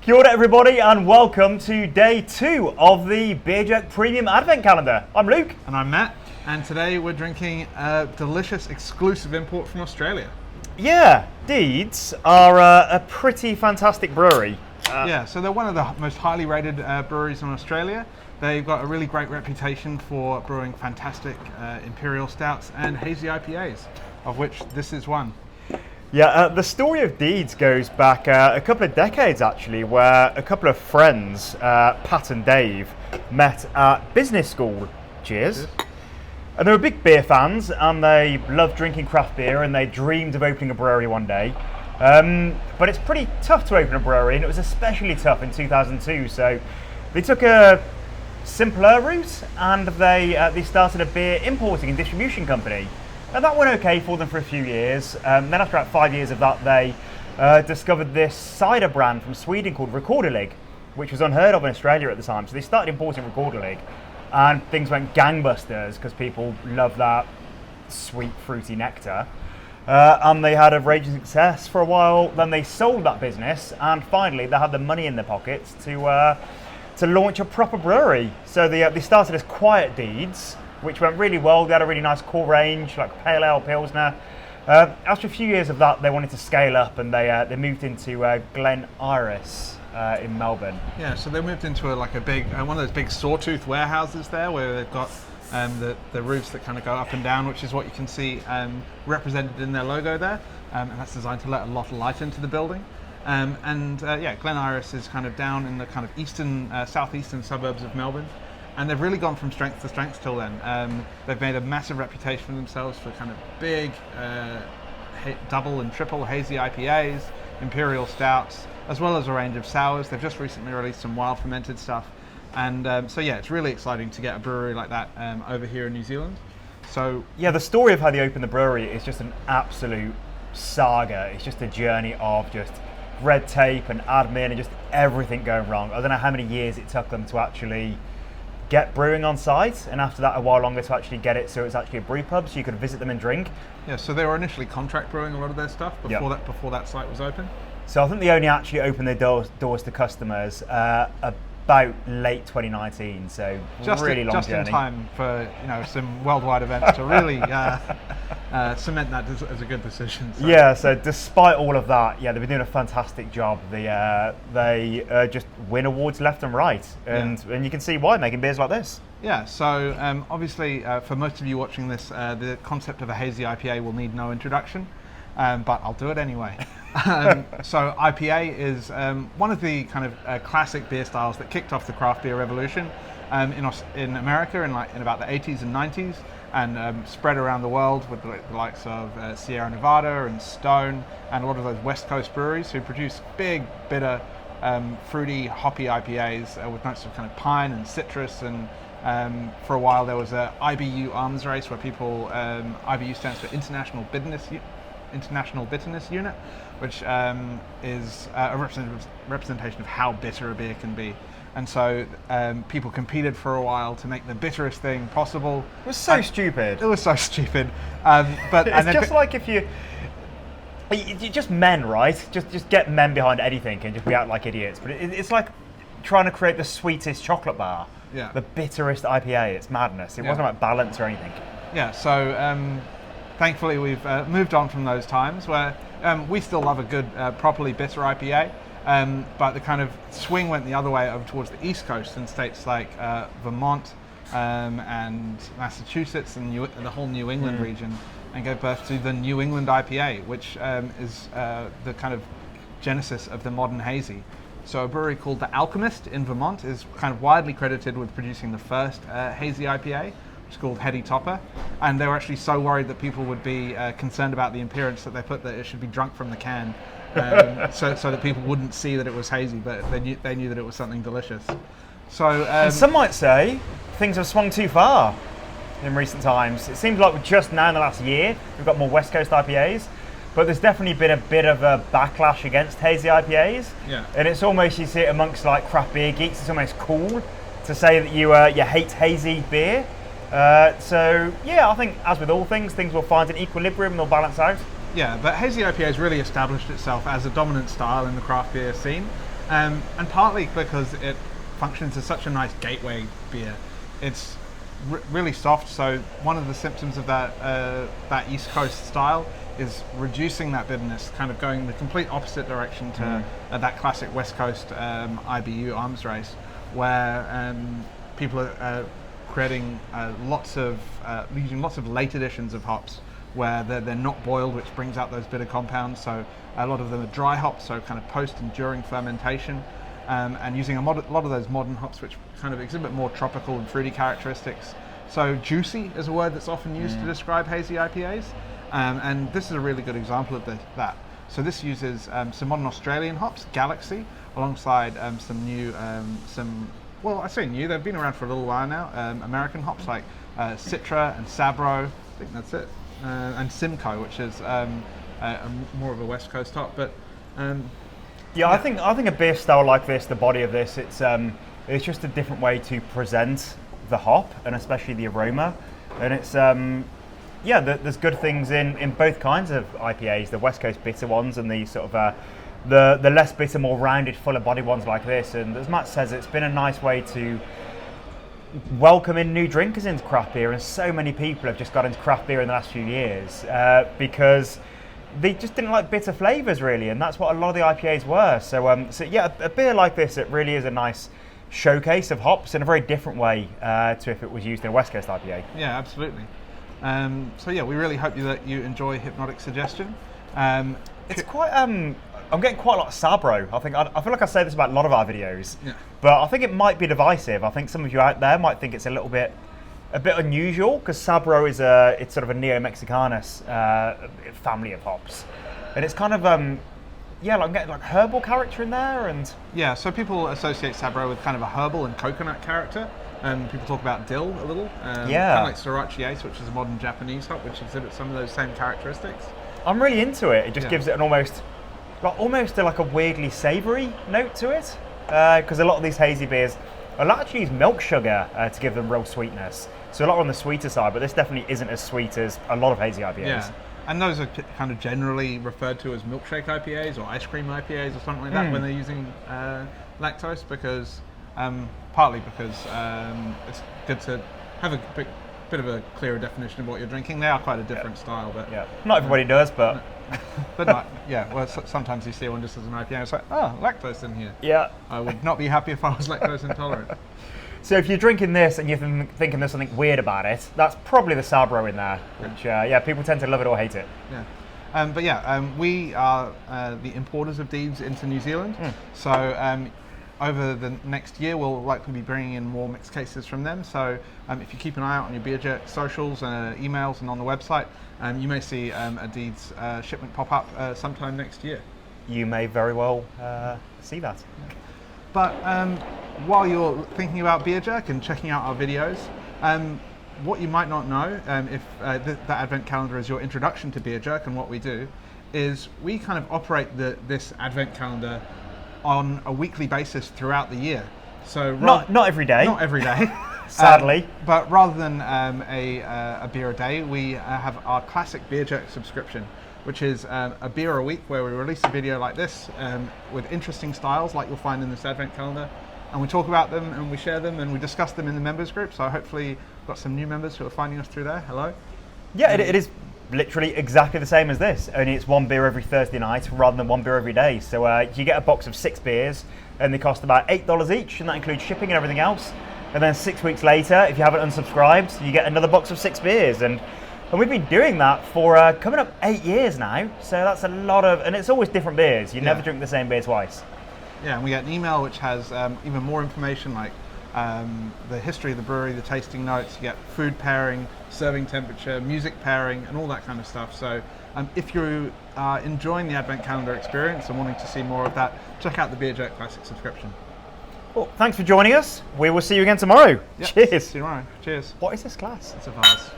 Kia ora everybody and welcome to day 2 of the Beer Jerk Premium Advent Calendar. I'm Luke. And I'm Matt, and today we're drinking a delicious exclusive import from Australia. Yeah, Deeds are a pretty fantastic brewery. So they're one of the most highly rated breweries in Australia. They've got a really great reputation for brewing fantastic imperial stouts and hazy IPAs, of which this is one. Yeah, the story of Deeds goes back a couple of decades actually, where a couple of friends, Pat and Dave, met at business school. Cheers. And they were big beer fans and they loved drinking craft beer and they dreamed of opening a brewery one day. But it's pretty tough to open a brewery, and it was especially tough in 2002. So they took a simpler route and they started a beer importing and distribution company. And that went okay for them for a few years. Then after about 5 years of that, they discovered this cider brand from Sweden called Rekorderlig, which was unheard of in Australia at the time. So they started importing Rekorderlig, and things went gangbusters because people love that sweet, fruity nectar. And they had a raging success for a while. Then they sold that business, and finally they had the money in their pockets to launch a proper brewery. So they started as Quiet Deeds, which went really well. They had a really nice core range, like Pale Ale, Pilsner. After a few years of that, they wanted to scale up, and they moved into Glen Iris in Melbourne. Yeah, so they moved into a big, one of those big sawtooth warehouses there, where they've got the roofs that kind of go up and down, which is what you can see represented in their logo there, and that's designed to let a lot of light into the building. Glen Iris is kind of down in the kind of eastern, southeastern suburbs of Melbourne. And they've really gone from strength to strength till then. They've made a massive reputation for themselves for kind of big double and triple hazy IPAs, imperial stouts, as well as a range of sours. They've just recently released some wild fermented stuff. And it's really exciting to get a brewery like that over here in New Zealand. So yeah, the story of how they opened the brewery is just an absolute saga. It's just a journey of just red tape and admin and just everything going wrong. I don't know how many years it took them to actually get brewing on site, and after that a while longer to actually get it so it's actually a brew pub so you could visit them and drink. Yeah, so they were initially contract brewing a lot of their stuff before that site was open. So I think they only actually opened their doors to customers about late 2019, so really long just journey. In time for some worldwide events to really cement that as a good decision. So. Yeah, so despite all of that, they've been doing a fantastic job. They just win awards left and right, and you can see why, making beers like this. Yeah, so obviously for most of you watching this, the concept of a hazy IPA will need no introduction, but I'll do it anyway. So IPA is one of the kind of classic beer styles that kicked off the craft beer revolution in America in about the 80s and 90s, and spread around the world with the likes of Sierra Nevada and Stone and a lot of those West Coast breweries who produce big, bitter, fruity, hoppy IPAs with notes of kind of pine and citrus. And for a while there was a IBU arms race where people, IBU stands for International Bitterness Unit, which is a representation of how bitter a beer can be. And so people competed for a while to make the bitterest thing possible. It was so stupid. It was so stupid. But it's just like if you just men, right? Just get men behind anything and just be out like idiots. But it's like trying to create the sweetest chocolate bar, the bitterest IPA. It's madness. It wasn't about balance or anything. Yeah. So thankfully we've moved on from those times where we still love a good, properly bitter IPA. But the kind of swing went the other way over towards the East Coast in states like Vermont and Massachusetts and the whole New England region, and gave birth to the New England IPA, which is the kind of genesis of the modern hazy. So a brewery called The Alchemist in Vermont is kind of widely credited with producing the first hazy IPA, which is called Heady Topper. And they were actually so worried that people would be concerned about the appearance that they put that it should be drunk from the can. So that people wouldn't see that it was hazy, but they knew that it was something delicious. So and some might say things have swung too far in recent times. It seems like just now in the last year we've got more West Coast IPAs, but there's definitely been a bit of a backlash against hazy IPAs. Yeah. And it's almost, you see it amongst like craft beer geeks, it's almost cool to say that you hate hazy beer. So yeah, I think as with all things will find an equilibrium and they'll balance out. Yeah, but hazy IPA has really established itself as a dominant style in the craft beer scene. And partly because it functions as such a nice gateway beer. It's really soft, so one of the symptoms of that East Coast style is reducing that bitterness, kind of going the complete opposite direction to that classic West Coast IBU arms race, where people are creating using lots of late additions of hops, where they're not boiled, which brings out those bitter compounds. So a lot of them are dry hops, so kind of post and during fermentation, and using a lot of those modern hops, which kind of exhibit more tropical and fruity characteristics. So juicy is a word that's often used to describe hazy IPAs, and this is a really good example of that. So this uses some modern Australian hops, Galaxy, alongside some new, well, I say new, they've been around for a little while now, American hops like Citra and Sabro, I think that's it, and Simcoe, which is more of a West Coast hop. But yeah, I think a beer style like this, the body of this, it's just a different way to present the hop and especially the aroma, and it's there's good things in both kinds of IPAs, the West Coast bitter ones and the sort of the less bitter, more rounded, fuller body ones like this. And as Matt says, it's been a nice way to welcome in new drinkers into craft beer, and so many people have just got into craft beer in the last few years because they just didn't like bitter flavours really, and that's what a lot of the IPAs were. So yeah, a beer like this, it really is a nice showcase of hops in a very different way to if it was used in a West Coast IPA. Yeah, absolutely. So yeah, we really hope that you enjoy Hypnotic Suggestion. It's quite I'm getting quite a lot of Sabro. I feel like I say this about a lot of our videos, but I think it might be divisive. I think some of you out there might think it's a bit unusual, because Sabro is it's sort of a Neo-Mexicanus family of hops, and it's kind of like getting like herbal character in there, and yeah. So people associate Sabro with kind of a herbal and coconut character. People talk about dill a little. Kind of like Sorachi Ace, which is a modern Japanese hop, which exhibits some of those same characteristics. I'm really into it. It just gives it an almost like a weirdly savoury note to it, because a lot of these hazy beers will actually use milk sugar to give them real sweetness. So a lot on the sweeter side, but this definitely isn't as sweet as a lot of hazy IPAs. Yeah, and those are kind of generally referred to as milkshake IPAs or ice cream IPAs or something like that when they're using lactose, because partly because it's good to have a bit of a clearer definition of what you're drinking. They are quite a different style, but not everybody does, but but not, well, sometimes you see one just as an IPA, it's like, oh, lactose in here. Yeah, I would not be happy if I was lactose intolerant. So if you're drinking this and you're thinking there's something weird about it, that's probably the Sabro in there, which people tend to love it or hate it. Yeah, but we are the importers of Deeds into New Zealand. So over the next year, we'll likely be bringing in more mixed cases from them. So if you keep an eye out on your Beer Jerk socials and emails and on the website, you may see a Deeds shipment pop up sometime next year. You may very well see that. But while you're thinking about Beer Jerk and checking out our videos, what you might not know, if the Advent calendar is your introduction to Beer Jerk and what we do, is we kind of operate this Advent calendar on a weekly basis throughout the year. So not every day. Not every day. Sadly. But rather than a beer a day, we have our classic Beer Jerk subscription, which is a beer a week where we release a video like this with interesting styles like you'll find in this Advent calendar, and we talk about them and we share them and we discuss them in the members group. So hopefully we've got some new members who are finding us through there. Hello. Yeah, it is literally exactly the same as this, only it's one beer every Thursday night rather than one beer every day. So you get a box of 6 beers and they cost about $8 each, and that includes shipping and everything else. And then 6 weeks later, if you haven't unsubscribed, you get another box of 6 beers. And we've been doing that for coming up 8 years now. So that's a lot of, and it's always different beers. You never drink the same beer twice. Yeah, and we get an email which has even more information, like the history of the brewery, the tasting notes. You get food pairing, serving temperature, music pairing, and all that kind of stuff. So if you are enjoying the Advent calendar experience and wanting to see more of that, check out the Beer Jerk Classic subscription. Well, thanks for joining us. We will see you again tomorrow. Yep. Cheers. See you tomorrow. Cheers. What is this glass? It's a vase.